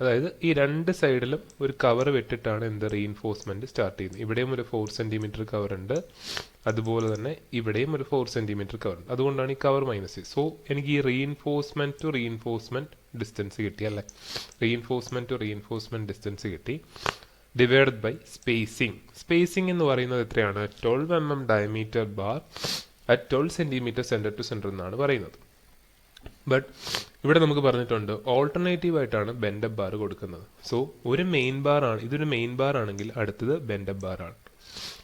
അതായത് ഈ രണ്ട് സൈഡിലും ഒരു കവർ വിട്ടിട്ടാണ് എന്ത് റീഇൻഫോഴ്സ്മെന്റ് സ്റ്റാർട്ട് ചെയ്യുന്നത്. ഇവിടെയും ഒരു 4 സെന്റിമീറ്റർ കവർ ഉണ്ട്, അതുപോലെ തന്നെ ഇവിടെയും ഒരു 4 സെന്റിമീറ്റർ കവർ ഉണ്ട്. അതുകൊണ്ടാണ് ഈ കവർ മൈനസ്. സോ എനിക്ക് ഈ റീഇൻഫോഴ്സ്മെന്റ് ടു റീഇൻഫോഴ്സ്മെന്റ് ഡിസ്റ്റൻസ് കിട്ടി അല്ലേ. റീഇൻഫോഴ്സ്മെന്റ് ടു റീഇൻഫോഴ്സ്മെന്റ് ഡിസ്റ്റൻസ് കിട്ടി, ഡിവൈഡഡ് ബൈ സ്പേസിംഗ്. സ്പേസിംഗ് എന്ന് പറയുന്നത് എത്രയാണ്? 12 mm diameter bar at 12 centimetre centre to centre എന്നാണ് പറയുന്നത്. ബട്ട് ഇവിടെ നമുക്ക് പറഞ്ഞിട്ടുണ്ട് ഓൾട്ടർനേറ്റീവ് ആയിട്ടാണ് ബെൻഡപ്പ് ബാർ കൊടുക്കുന്നത്. സോ ഒരു മെയിൻ ബാർ ആണ്, ഇതൊരു മെയിൻ ബാർ ആണെങ്കിൽ അടുത്തത് ബെൻഡപ്പ് ബാർ ആണ്.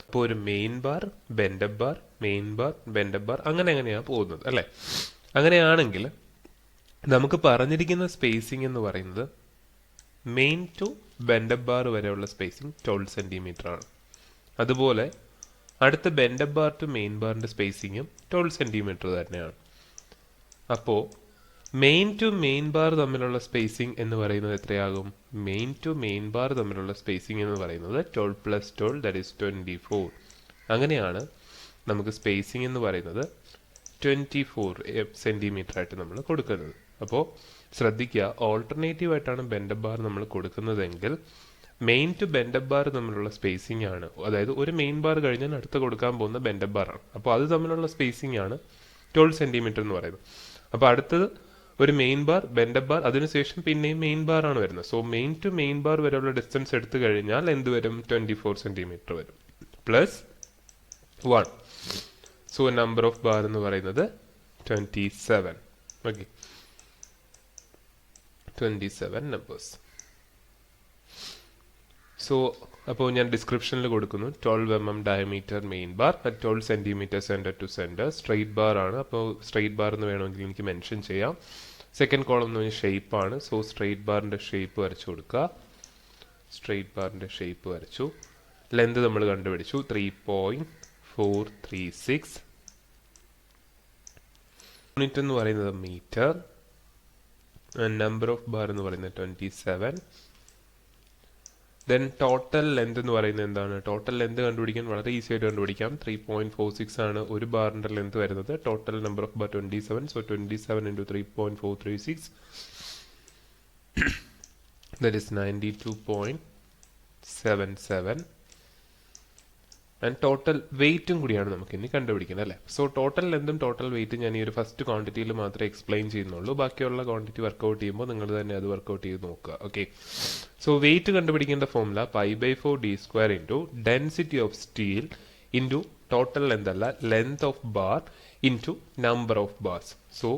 അപ്പോൾ ഒരു main bar, bent up bar, main bar, bent up bar, അങ്ങനെയാണ് പോകുന്നത് അല്ലേ. അങ്ങനെയാണെങ്കിൽ നമുക്ക് പറഞ്ഞിരിക്കുന്ന സ്പേസിംഗ് എന്ന് പറയുന്നത് മെയിൻ ടു ബെൻഡപ്പ് ബാർ വരെയുള്ള സ്പേസിംഗ് 12 സെന്റിമീറ്റർ ആണ്. അതുപോലെ അടുത്ത ബെൻഡപ്പ് ബാർ ടു മെയിൻ ബാറിന്റെ സ്പേസിങ്ങും 12 സെന്റിമീറ്റർ തന്നെയാണ്. അപ്പോൾ മെയിൻ ടു മെയിൻ ബാർ തമ്മിലുള്ള സ്പേസിംഗ് എന്ന് പറയുന്നത് എത്രയാകും? മെയിൻ ടു മെയിൻ ബാർ തമ്മിലുള്ള സ്പേസിംഗ് എന്ന് പറയുന്നത് 12 + 12 ദാറ്റ് ഈസ് 24. അങ്ങനെയാണ് നമുക്ക് സ്പേസിംഗ് എന്ന് പറയുന്നത് 24 സെന്റിമീറ്റർ ആയിട്ട് നമ്മൾ കൊടുക്കുന്നത്. അപ്പോൾ ശ്രദ്ധിക്കുക, ഓൾട്ടർനേറ്റീവ് ആയിട്ടാണ് ബെൻഡപ്പ് ബാർ നമ്മൾ കൊടുക്കുന്നതെങ്കിൽ മെയിൻ ടു ബെൻഡപ്പ് ബാർ തമ്മിലുള്ള സ്പേസിംഗ് ആണ്, അതായത് ഒരു മെയിൻ ബാർ കഴിഞ്ഞാൽ അടുത്ത് കൊടുക്കാൻ പോകുന്ന ബെൻഡപ്പ് ബാർ ആണ്. അപ്പോൾ അത് തമ്മിലുള്ള സ്പേസിംഗ് ആണ് 12 സെന്റിമീറ്റർ എന്ന് പറയുന്നത്. അപ്പോൾ അടുത്തത് ഒരു മെയിൻ ബാർ, ബെൻഡപ്പ് ബാർ, അതിനുശേഷം പിന്നെയും മെയിൻ ബാർ ആണ് വരുന്നത്. So main to main bar വരെയുള്ള ഡിസ്റ്റൻസ് എടുത്തു കഴിഞ്ഞാൽ എന്ത് വരും? 24 സെന്റിമീറ്റർ വരും plus 1. So number of bar എന്ന് പറയുന്നത് 27. Okay, 27 numbers. സോ അപ്പോൾ ഞാൻ ഡിസ്ക്രിപ്ഷനിൽ കൊടുക്കുന്നു 12 mm diameter main bar at 12 centimetre centre to centre. Straight bar ആണ്, അപ്പോൾ സ്ട്രെയിറ്റ് ബാർ എന്ന് വേണമെങ്കിൽ എനിക്ക് മെൻഷൻ ചെയ്യാം. സെക്കൻഡ് കോളം എന്ന് പറഞ്ഞാൽ ഷേപ്പ് ആണ്. സോ സ്ട്രെയിറ്റ് ബാറിന്റെ ഷേപ്പ് വരച്ചു കൊടുക്കുക. സ്ട്രെയിറ്റ് ബാറിന്റെ ഷേപ്പ് വരച്ചു. ലെന്ത് നമ്മൾ കണ്ടുപിടിച്ചു 3.436. യൂണിറ്റ് എന്ന് പറയുന്നത് മീറ്റർ. നമ്പർ ഓഫ് ബാർ എന്ന് പറയുന്നത് 27. ദെൻ ടോട്ടൽ ലെന്ത് എന്ന് പറയുന്നത് എന്താണ്? ടോട്ടൽ ലെന്ത് കണ്ടുപിടിക്കാൻ വളരെ ഈസി ആയിട്ട് കണ്ടുപിടിക്കാം. 3.46 ആണ് ഒരു ബാറിന്റെ ലെന്ത് വരുന്നത്. Total number of bar 27. So 27 into 3.436 that is 92.77. And total വെയിറ്റും കൂടിയാണ് നമുക്ക് ഇനി കണ്ടുപിടിക്കുന്നത് അല്ലേ. സോ ടോട്ടൽ ലെന്തും ടോട്ടൽ വെയിറ്റും ഞാൻ ഈ ഒരു ഫസ്റ്റ് ക്വാണ്ടിറ്റിയിൽ മാത്രമേ എക്സ്പ്ലെയിൻ ചെയ്യുന്നുള്ളൂ. ബാക്കിയുള്ള ക്വാണ്ടിറ്റി വർക്കൗട്ട് ചെയ്യുമ്പോൾ നിങ്ങൾ തന്നെ അത് വർക്കൗട്ട് ചെയ്ത് നോക്കുക. ഓക്കെ, സോ വെയിറ്റ് കണ്ടുപിടിക്കേണ്ട formula π/4 d² into density of steel into total length അല്ല, length of bar into number of bars. So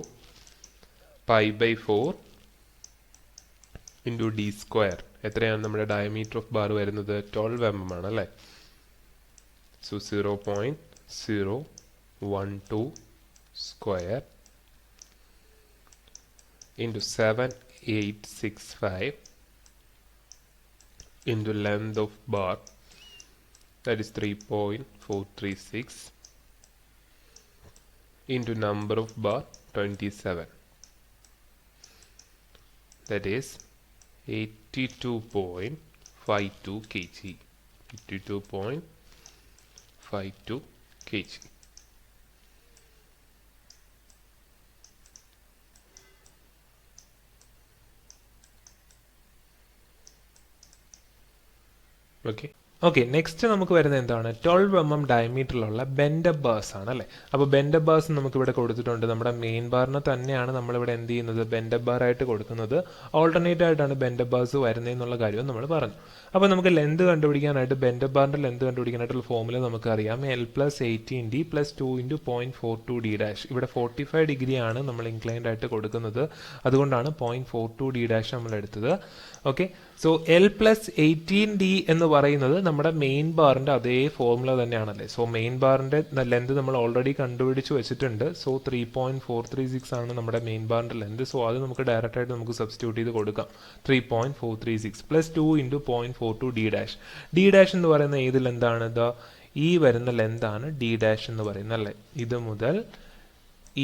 π/4 into d². എത്രയാണ് നമ്മുടെ ഡയമീറ്റർ ഓഫ് ബാർ വരുന്നത്? 12 mm ആണ് അല്ലേ. So 0.012 square into 7865 into length of bar, that is 3.436, into number of bar 27, that is 82.52 kg. 82.52 kg. Okay, okay, next നമുക്ക് വരുന്നത് എന്താണ്? 12 ഡയമീറ്ററിലുള്ള ബെൻഡപ്പ് bars ആണ് അല്ലേ. അപ്പോൾ ബെൻഡപ്പ് ബാർസ് നമുക്ക് ഇവിടെ കൊടുത്തിട്ടുണ്ട്. നമ്മുടെ മെയിൻ ബാറിനെ തന്നെയാണ് നമ്മളിവിടെ എന്ത് ചെയ്യുന്നത്? ബെൻഡപ്പ് ബാർ ആയിട്ട് കൊടുക്കുന്നത്. ഓൾട്ടർനേറ്റ് ആയിട്ടാണ് ബെൻഡപ്പ് ബാർസ് വരുന്നതെന്നുള്ള കാര്യവും നമ്മൾ പറഞ്ഞു. അപ്പോൾ നമുക്ക് ലെന്ത് കണ്ടുപിടിക്കാനായിട്ട്, ബെൻഡപ്പ് ബാറിൻ്റെ ലെന്ത് കണ്ടുപിടിക്കാനായിട്ടുള്ള ഫോമുല നമുക്കറിയാം. L+18D + 2 × 0.42D'. ഇവിടെ 45 ഡിഗ്രിയാണ് നമ്മൾ ഇൻക്ലൈൻഡ് ആയിട്ട് കൊടുക്കുന്നത്, അതുകൊണ്ടാണ് 0.42D' നമ്മൾ എടുത്തത്. ഓക്കെ, സോ L+18D എന്ന് പറയുന്നത് നമ്മുടെ മെയിൻ ബാറിൻ്റെ അതേ ഫോർമുല തന്നെയാണല്ലേ. സോ മെയിൻ ബാറിൻ്റെ ലെന്ത് നമ്മൾ ഓൾറെഡി കണ്ടുപിടിച്ച് വെച്ചിട്ടുണ്ട്. സോ 3.436 ആണ് നമ്മുടെ മെയിൻ ബാറിൻ്റെ ലെന്ത്. സോ അത് നമുക്ക് ഡയറക്റ്റ് ആയിട്ട് നമുക്ക് സബ്സ്റ്റിറ്റ്യൂട്ട് ചെയ്ത് കൊടുക്കാം. 3.436 + 2 × 0.42D'. D' എന്ന് പറയുന്ന ഏത് ലെന്താണ്? ഈ വരുന്ന ലെന്താണ് D' എന്ന് പറയുന്നത് അല്ലേ. ഇത് മുതൽ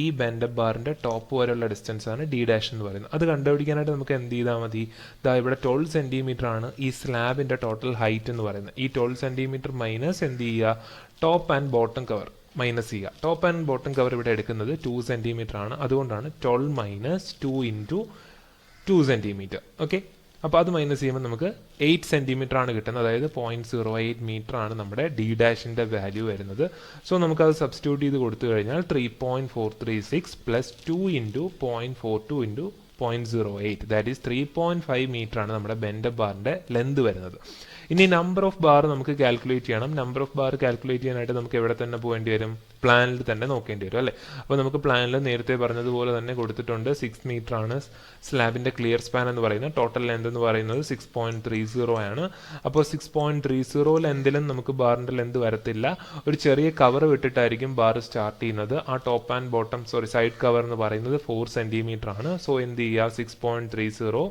ഈ ബെൻഡപ്പ് ബാറിൻ്റെ ടോപ്പ് വരെയുള്ള ഡിസ്റ്റൻസ് ആണ് D' എന്ന് പറയുന്നത്. അത് കണ്ടുപിടിക്കാനായിട്ട് നമുക്ക് എന്ത് ചെയ്താൽ മതി? ഇവിടെ 12 സെൻറ്റിമീറ്റർ ആണ് ഈ സ്ലാബിൻ്റെ ടോട്ടൽ ഹൈറ്റ് എന്ന് പറയുന്നത്. ഈ 12 സെൻറ്റിമീറ്റർ മൈനസ് എന്ത് ചെയ്യുക? Top and bottom cover minus ചെയ്യുക. ടോപ്പ് ആൻഡ് ബോട്ടം കവർ ഇവിടെ എടുക്കുന്നത് 2 സെൻറ്റിമീറ്റർ ആണ്, അതുകൊണ്ടാണ് 12 - 2 × 2 സെൻറ്റിമീറ്റർ. ഓക്കെ, അപ്പോൾ അത് മൈനസ് ചെയ്യുമ്പോൾ നമുക്ക് 8 സെൻറ്റിമീറ്റർ ആണ് കിട്ടുന്നത്. അതായത് 0.08 മീറ്റർ ആണ് നമ്മുടെ D' വാല്യൂ വരുന്നത്. സോ നമുക്കത് സബ്സ്റ്റിറ്റ്യൂട്ട് ചെയ്ത് കൊടുത്തു കഴിഞ്ഞാൽ 3.436 + 2 × 0.42 × 0.08, ദാറ്റ് ഈസ് 3.5 മീറ്റർ ആണ് നമ്മുടെ ബെൻഡപ്പ് ബാറിൻ്റെ ലെന്ത് വരുന്നത്. ഇനി നമ്പർ ഓഫ് ബാർ നമുക്ക് കാൽക്കുലേറ്റ് ചെയ്യണം. നമ്പർ ഓഫ് ബാർ കാൽക്കുലേറ്റ് ചെയ്യാനായിട്ട് നമുക്ക് എവിടെ തന്നെ പോകേണ്ടി വരും? പ്ലാനിൽ തന്നെ നോക്കേണ്ടി വരും അല്ലേ. അപ്പോൾ നമുക്ക് പ്ലാനിൽ നേരത്തെ പറഞ്ഞതുപോലെ തന്നെ കൊടുത്തിട്ടുണ്ട്. 6 മീറ്റർ ആണ് സ്ലാബിൻ്റെ ക്ലിയർ സ്പാൻ എന്ന് പറയുന്നത്. ടോട്ടൽ ലെന്ത് എന്ന് പറയുന്നത് 6.30 ആണ്. അപ്പോൾ 6.30 ലെന്തിലും നമുക്ക് ബാറിൻ്റെ ലെന്ത് വരത്തില്ല. ഒരു ചെറിയ കവർ വിട്ടിട്ടായിരിക്കും ബാർ സ്റ്റാർട്ട് ചെയ്യുന്നത്. ആ top and bottom side cover എന്ന് പറയുന്നത് 4 സെൻറ്റിമീറ്റർ ആണ്. സോ എന്ത് ചെയ്യുക? 6.30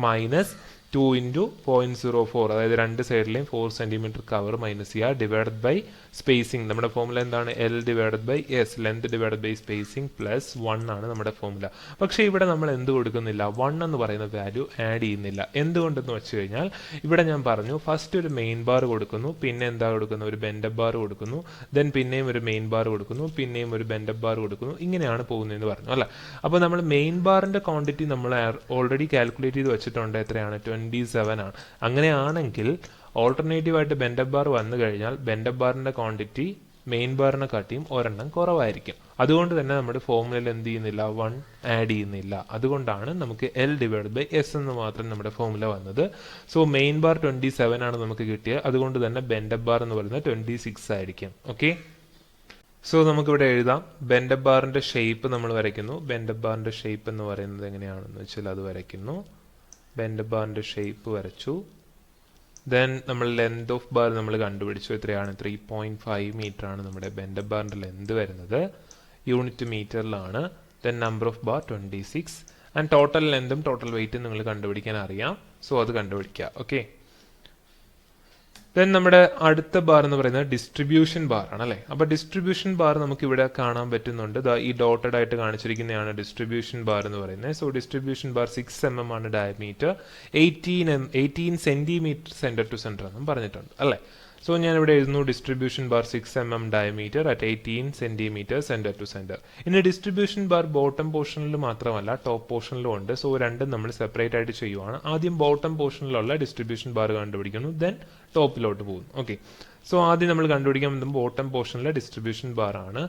മൈനസ് 2 × 0.04, അതായത് രണ്ട് സൈഡിലെയും 4 സെൻറ്റിമീറ്റർ കവർ മൈനസ് ചെയ്യുക, ഡിവൈഡഡ് ബൈ സ്പേസിംഗ്. നമ്മുടെ ഫോമുല എന്താണ്? L/S, length divided by spacing +1 ആണ് നമ്മുടെ ഫോമുല. പക്ഷേ ഇവിടെ നമ്മൾ എന്ത് കൊടുക്കുന്നില്ല? 1 എന്ന് പറയുന്ന വാല്യൂ ആഡ് ചെയ്യുന്നില്ല. എന്തുകൊണ്ടെന്ന് വെച്ച് കഴിഞ്ഞാൽ ഇവിടെ ഞാൻ പറഞ്ഞു, ഫസ്റ്റ് ഒരു മെയിൻ ബാർ കൊടുക്കുന്നു, പിന്നെ എന്താ കൊടുക്കുന്നത്? ഒരു ബെൻഡപ്പ് ബാർ കൊടുക്കുന്നു, ദെൻ പിന്നെയും ഒരു മെയിൻ ബാർ കൊടുക്കുന്നു, പിന്നെയും ഒരു ബെൻഡപ്പ് ബാർ കൊടുക്കുന്നു. ഇങ്ങനെയാണ് പോകുന്നതെന്ന് പറഞ്ഞു അല്ല. അപ്പോൾ നമ്മൾ മെയിൻ ബാറിൻ്റെ ക്വാണ്ടിറ്റി നമ്മൾ ഓൾറെഡി കാൽക്കുലേറ്റ് ചെയ്ത് വെച്ചിട്ടുണ്ട്. എത്രയാണ്? 27 ആണ്. അങ്ങനെയാണെങ്കിൽ ഓൾട്ടർനേറ്റീവായിട്ട് ബെൻഡപ്പ് ബാർ വന്നു കഴിഞ്ഞാൽ ബെൻഡപ്പ് ബാറിൻ്റെ ക്വാണ്ടിറ്റി മെയിൻ ബാറിനെ കാട്ടിയും ഒരെണ്ണം കുറവായിരിക്കും. അതുകൊണ്ട് തന്നെ നമ്മുടെ ഫോമുലയിൽ എന്ത് ചെയ്യുന്നില്ല? 1 ആഡ് ചെയ്യുന്നില്ല. അതുകൊണ്ടാണ് നമുക്ക് L/S എന്ന് മാത്രം നമ്മുടെ ഫോമുല വന്നത്. സോ മെയിൻ ബാർ 27 ആണ് നമുക്ക് കിട്ടിയത്. അതുകൊണ്ട് തന്നെ ബെൻഡപ്പ് ബാർ എന്ന് പറയുന്നത് 26 ആയിരിക്കും. ഓക്കെ, സോ നമുക്കിവിടെ എഴുതാം. ബെൻഡപ്പ് ബാറിൻ്റെ ഷേപ്പ് നമ്മൾ വരയ്ക്കുന്നു. ബെൻഡപ്പ് ബാറിൻ്റെ ഷേപ്പ് എന്ന് പറയുന്നത് എങ്ങനെയാണെന്ന് വെച്ചാൽ അത് വരയ്ക്കുന്നു. ബെൻഡപ്പ് ബാറിൻ്റെ ഷേപ്പ് വരച്ചു. ദെൻ നമ്മൾ ലെന്ത് ഓഫ് ബാർ നമ്മൾ കണ്ടുപിടിച്ചു. എത്രയാണ്? 3.5 മീറ്റർ ആണ് നമ്മുടെ ബെൻഡപ്പ് ബാറിൻ്റെ ലെന്ത് വരുന്നത്. യൂണിറ്റ് മീറ്ററിലാണ്. Then number of bar 26 and total ലെന്തും ടോട്ടൽ വെയിറ്റും നിങ്ങൾ കണ്ടുപിടിക്കാൻ അറിയാം. സോ അത് കണ്ടുപിടിക്കുക. ഓക്കെ, ദെൻ നമ്മുടെ അടുത്ത ബാർ എന്ന് പറയുന്നത് ഡിസ്ട്രിബ്യൂഷൻ ബാർ ആണ് അല്ലേ. അപ്പോൾ ഡിസ്ട്രിബ്യൂഷൻ ബാർ നമുക്ക് ഇവിടെ കാണാൻ പറ്റുന്നുണ്ട്. ഈ ഡോട്ടഡ് ആയിട്ട് കാണിച്ചിരിക്കുന്നതാണ് ഡിസ്ട്രിബ്യൂഷൻ ബാർ എന്ന് പറയുന്നത്. സോ ഡിസ്ട്രിബ്യൂഷൻ ബാർ 6 mm ആണ് diameter, 18 centimetre centre to centre എന്നും പറഞ്ഞിട്ടുണ്ട് അല്ലേ. സോ ഞാനിവിടെ എഴുതുന്നു distribution bar 6 mm diameter at 18 centimetre centre to centre. ഇനി ഡിസ്ട്രിബ്യൂഷൻ ബാർ ബോട്ടം പോർഷനിൽ മാത്രമല്ല ടോപ്പ് പോർഷനിലും ഉണ്ട്. സോ രണ്ടും നമ്മൾ സെപ്പറേറ്റ് ആയിട്ട് ചെയ്യുവാണ്. ആദ്യം ബോട്ടം പോർഷനിലുള്ള ഡിസ്ട്രിബ്യൂഷൻ ബാർ കണ്ടുപിടിക്കുന്നു, ദെൻ ടോപ്പിലോട്ട് പോകുന്നു. ഓക്കെ, സോ ആദ്യം നമ്മൾ കണ്ടുപിടിക്കാൻ പറ്റും ബോട്ടം പോർഷനിലെ ഡിസ്ട്രിബ്യൂഷൻ ബാർ ആണ്.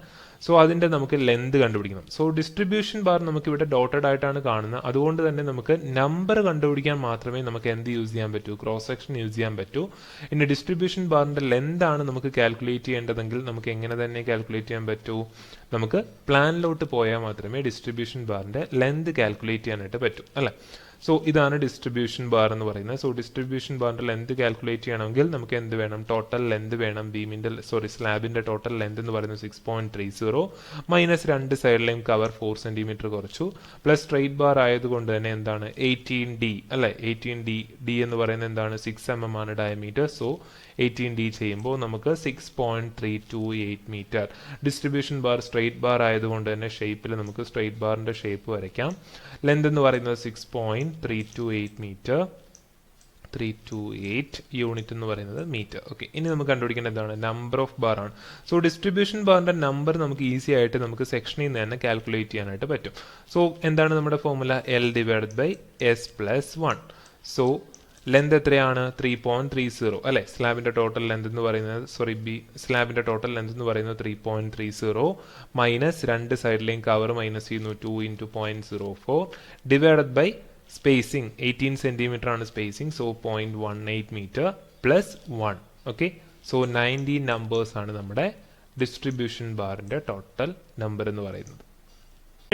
സോ അതിൻ്റെ നമുക്ക് ലെന്ത് കണ്ടുപിടിക്കണം. സോ ഡിസ്ട്രിബ്യൂഷൻ ബാർ നമുക്ക് ഇവിടെ ഡോട്ടഡ് ആയിട്ടാണ് കാണുന്നത്. അതുകൊണ്ട് തന്നെ നമുക്ക് നമ്പർ കണ്ടുപിടിക്കാൻ മാത്രമേ നമുക്ക് എന്ത് യൂസ് ചെയ്യാൻ പറ്റൂ? ക്രോസ് സെക്ഷൻ യൂസ് ചെയ്യാൻ പറ്റൂ. ഇനി ഡിസ്ട്രിബ്യൂഷൻ ബാറിൻ്റെ ലെന്ത് ആണ് നമുക്ക് കാൽക്കുലേറ്റ് ചെയ്യേണ്ടതെങ്കിൽ നമുക്ക് എങ്ങനെ തന്നെ കാൽക്കുലേറ്റ് ചെയ്യാൻ പറ്റൂ? നമുക്ക് പ്ലാനിലോട്ട് പോയാൽ മാത്രമേ ഡിസ്ട്രിബ്യൂഷൻ ബാറിൻ്റെ ലെന്ത് കാൽക്കുലേറ്റ് ചെയ്യാനായിട്ട് പറ്റൂ അല്ലേ. സോ ഇതാണ് ഡിസ്ട്രിബ്യൂഷൻ ബാർ എന്ന് പറയുന്നത്. സോ ഡിസ്ട്രിബ്യൂഷൻ ബാറിൻ്റെ ലെന്ത് കാൽക്കുലേറ്റ് ചെയ്യണമെങ്കിൽ നമുക്ക് എന്ത് വേണം? ടോട്ടൽ ലെന്ത് വേണം. സ്ലാബിൻ്റെ ടോട്ടൽ ലെന്ത് എന്ന് പറയുന്നത് 6.30 മൈനസ് രണ്ട് സൈഡിലെയും കവർ 4 സെൻറ്റിമീറ്റർ കുറച്ചു, പ്ലസ് സ്ട്രെയിറ്റ് ബാർ ആയതുകൊണ്ട് തന്നെ എന്താണ്? 18D അല്ലേ. 18D എന്ന് പറയുന്നത് എന്താണ്? 6 mm ആണ് ഡയമീറ്റർ. സോ 18D ചെയ്യുമ്പോൾ നമുക്ക് 6.328 metre. Distribution bar straight bar ആയതുകൊണ്ട് തന്നെ ഷേപ്പിൽ നമുക്ക് സ്ട്രെയിറ്റ് ബാറിൻ്റെ ഷേപ്പ് വരയ്ക്കാം. ലെന്ത് എന്ന് പറയുന്നത് 6.328 മീറ്റർ. 328 യൂണിറ്റ് എന്ന് പറയുന്നത് മീറ്റർ. ഓക്കെ, ഇനി നമുക്ക് കണ്ടുപിടിക്കേണ്ടത് എന്താണ്? നമ്പർ ഓഫ് ബാർ ആണ്. സോ ഡിസ്ട്രിബ്യൂഷൻ ബാറിൻ്റെ നമ്പർ നമുക്ക് ഈസി ആയിട്ട് നമുക്ക് സെക്ഷനിൽ നിന്ന് തന്നെ കാൽക്കുലേറ്റ് ചെയ്യാനായിട്ട് പറ്റും. സോ എന്താണ് നമ്മുടെ ഫോമുല? L/S + 1. സോ ലെന്ത് എത്രയാണ് 3.30 അല്ലെ. സ്ലാബിന്റെ ടോട്ടൽ ലെന്ത് എന്ന് പറയുന്നത് സ്ലാബിന്റെ ടോട്ടൽ ലെന്ത് എന്ന് പറയുന്നത് 3.30 മൈനസ് രണ്ട് സൈഡിലെയും കവർ മൈനസ് ചെയ്യുന്നു 2 into 0.04 divided by spacing 18 centimetre ആണ് spacing. So 0.18 metre plus 1. Okay, so 90 numbers ആണ് നമ്മുടെ ഡിസ്ട്രിബ്യൂഷൻ ബാറിന്റെ ടോട്ടൽ നമ്പർ എന്ന് പറയുന്നത്.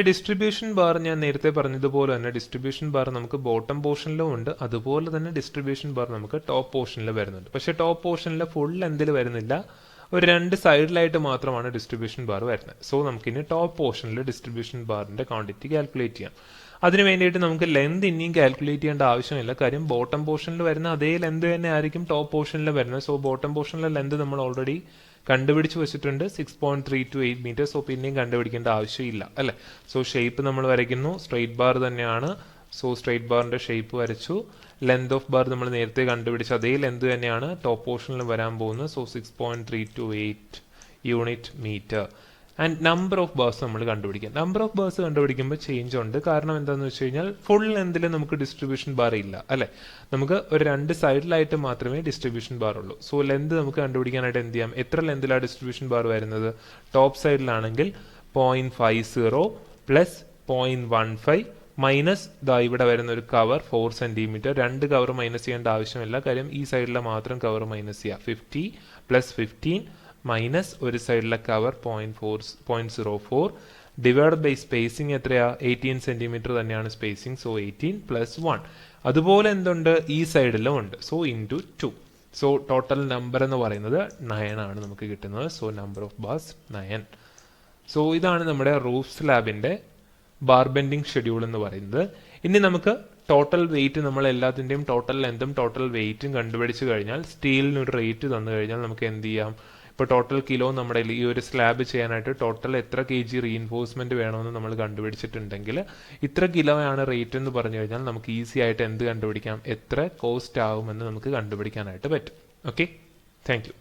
ഡിസ്ട്രിബ്യൂഷൻ ബാർ ഞാൻ നേരത്തെ പറഞ്ഞതുപോലെ തന്നെ ഡിസ്ട്രിബ്യൂഷൻ ബാർ നമുക്ക് ബോട്ടം പോർഷനിലും ഉണ്ട്, അതുപോലെ തന്നെ ഡിസ്ട്രിബ്യൂഷൻ ബാർ നമുക്ക് ടോപ്പ് പോർഷനിൽ വരുന്നുണ്ട്. പക്ഷെ ടോപ്പ് പോർഷനിൽ ഫുൾ ലെന്തിൽ വരുന്നില്ല, ഒരു രണ്ട് സൈഡിലായിട്ട് മാത്രമാണ് ഡിസ്ട്രിബ്യൂഷൻ ബാർ വരുന്നത്. സോ നമുക്കിനി ടോപ്പ് പോർഷനിൽ ഡിസ്ട്രിബ്യൂഷൻ ബാറിന്റെ ക്വാണ്ടിറ്റി കാൽക്കുലേറ്റ് ചെയ്യാം. അതിന് വേണ്ടിയിട്ട് നമുക്ക് ലെന്ത് ഇനിയും കാൽക്കുലേറ്റ് ചെയ്യേണ്ട ആവശ്യമില്ല. കാര്യം ബോട്ടം പോർഷനിൽ വരുന്ന അതേ ലെന്ത് തന്നെ ആയിരിക്കും ടോപ്പ് പോർഷനിൽ വരുന്നത്. സോ ബോട്ടം പോർഷനിലെ ലെന്ത് നമ്മൾ ഓൾറെഡി കണ്ടുപിടിച്ച് വെച്ചിട്ടുണ്ട് 6.328 മീറ്റർ. സോ പിന്നെയും കണ്ടുപിടിക്കേണ്ട ആവശ്യമില്ല അല്ലേ. സോ ഷേപ്പ് നമ്മൾ വരയ്ക്കുന്നു, സ്ട്രെയിറ്റ് ബാർ തന്നെയാണ്. സോ സ്ട്രെയിറ്റ് ബാറിന്റെ ഷേപ്പ് വരച്ചു. ലെന്ത് ഓഫ് ബാർ നമ്മൾ നേരത്തെ കണ്ടുപിടിച്ച അതേ ലെന്ത് തന്നെയാണ് ടോപ്പ് പോർഷനിൽ വരാൻ പോകുന്നത്. So 6.328 unit metre. And number of bars നമ്മൾ കണ്ടുപിടിക്കാം. നമ്പർ ഓഫ് ബാർസ് കണ്ടുപിടിക്കുമ്പോൾ ചേഞ്ച് ഉണ്ട്. കാരണം എന്താണെന്ന് വെച്ച് കഴിഞ്ഞാൽ ഫുൾ ലെന്തിൽ നമുക്ക് ഡിസ്ട്രിബ്യൂഷൻ ബാർ ഇല്ല അല്ലെ. നമുക്ക് ഒരു രണ്ട് സൈഡിലായിട്ട് മാത്രമേ ഡിസ്ട്രിബ്യൂഷൻ ബാർ ഉള്ളൂ. സോ ലെന്ത് നമുക്ക് കണ്ടുപിടിക്കാനായിട്ട് എന്ത് ചെയ്യാം, എത്ര ലെന്തിലാണ് ഡിസ്ട്രിബ്യൂഷൻ ബാർ വരുന്നത്? ടോപ്പ് സൈഡിലാണെങ്കിൽ 0.50 പ്ലസ് 0.15 മൈനസ് ഇവിടെ വരുന്ന ഒരു കവർ 4 സെന്റിമീറ്റർ. രണ്ട് കവർ മൈനസ് ചെയ്യേണ്ട ആവശ്യമില്ല, കാര്യം ഈ സൈഡിലെ മാത്രം കവർ മൈനസ് ചെയ്യാം. 50 പ്ലസ് 15 മൈനസ് ഒരു സൈഡിലെ കവർ 0.04 ഡിവൈഡ് ബൈ സ്പേസിംഗ് എത്രയാ, 18 സെന്റിമീറ്റർ തന്നെയാണ് സ്പേസിംഗ്. So 18 plus 1. അതുപോലെ എന്തുണ്ട്, ഈ സൈഡിലും ഉണ്ട്. So into 2. So total number എന്ന് പറയുന്നത് 9 ആണ് നമുക്ക് കിട്ടുന്നത്. So number of bars 9. So ഇതാണ് നമ്മുടെ റൂഫ് സ്ലാബിന്റെ ബാർ ബെൻഡിങ് ഷെഡ്യൂൾ എന്ന് പറയുന്നത്. ഇനി നമുക്ക് ടോട്ടൽ വെയിറ്റ്, നമ്മൾ എല്ലാത്തിൻ്റെയും ടോട്ടൽ ലെന്തും ടോട്ടൽ വെയിറ്റും കണ്ടുപിടിച്ച് കഴിഞ്ഞാൽ സ്റ്റീലിന് ഒരു റേറ്റ് തന്നു കഴിഞ്ഞാൽ നമുക്ക് എന്ത് ചെയ്യാം, ഇപ്പോൾ ടോട്ടൽ കിലോ നമ്മുടെ ഈ ഒരു സ്ലാബ് ചെയ്യാനായിട്ട് ടോട്ടൽ എത്ര kg റീഇൻഫോഴ്സ്മെന്റ് വേണമെന്ന് നമ്മൾ കണ്ടുപിടിച്ചിട്ടുണ്ടെങ്കിൽ ഇത്ര കിലോ ആണ് റേറ്റ് എന്ന് പറഞ്ഞു കഴിഞ്ഞാൽ നമുക്ക് ഈസി ആയിട്ട് എന്ത് കണ്ടുപിടിക്കാം, എത്ര കോസ്റ്റ് ആകുമെന്ന് നമുക്ക് കണ്ടുപിടിക്കാനായിട്ട് പറ്റും. Okay, thank you.